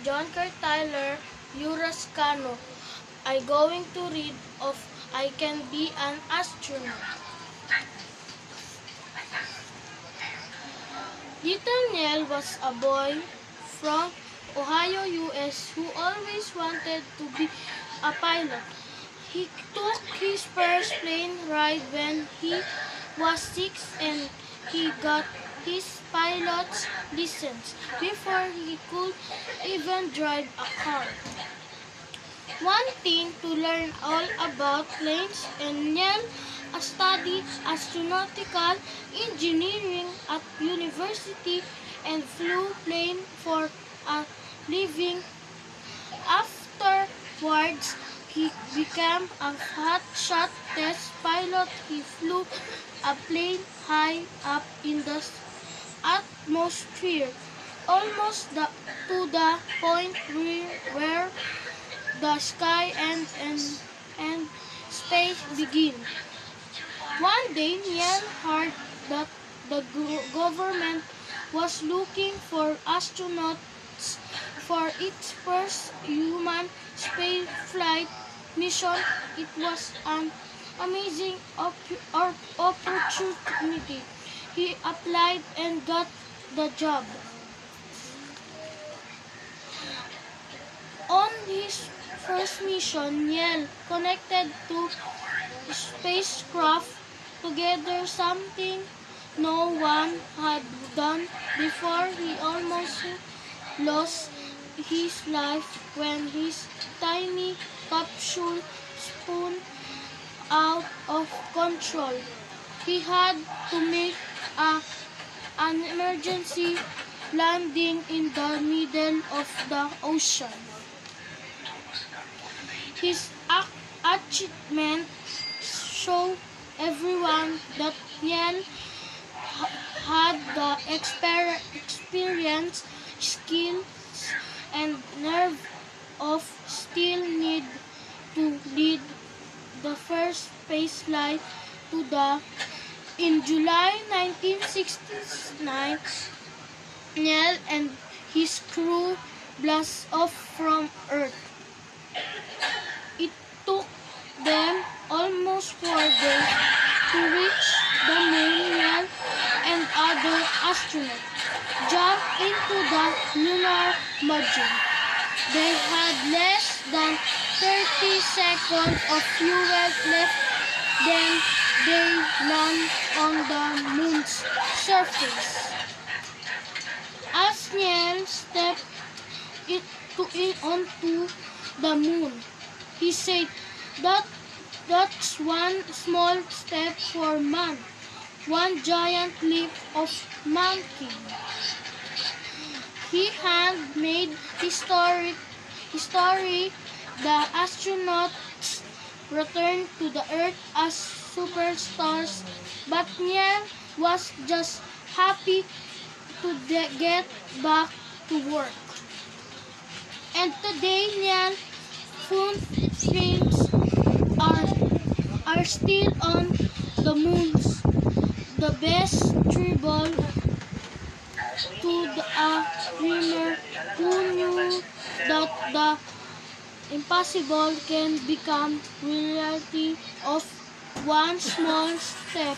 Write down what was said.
John Tyler Urascano. I going to read of I Can Be an Astronaut. Little Neil was a boy from Ohio, U.S. who always wanted to be a pilot. He took his first plane ride when he was 6 and he got his pilot's license before he could even drive a car. Wanting to learn all about planes, and Neil studied astronautical engineering at university and flew plane for a living. Afterwards, he became a hotshot test pilot. He flew a plane high up in the atmosphere, almost to the point where the sky and space begin. One day, Neil heard that the government was looking for astronauts for its first human spaceflight mission. It was an amazing opportunity. He applied and got the job. On his first mission, Neil connected two spacecraft together, something no one had done before. He almost lost his life when his tiny capsule spun out of control. He had to make an emergency landing in the middle of the ocean. His achievement showed everyone that Neil had the experience, skills, and nerve of steel need to lead the first spaceflight to the. In July 1969, Neil and his crew blast off from Earth. It took them almost 4 days to reach the moon. Neil and other astronauts jumped into the lunar module. They had less than 30 seconds of fuel left, then they landed on the moon's surface. As Neil stepped onto the moon, he said, That's one small step for man, one giant leap of mankind." He had made history. The astronauts returned to the Earth as superstars, but Neil was just happy to get back to work. And today, Neil's footprints are still on the moon. The best tribute to a dreamer who knew that the impossible can become reality of one small step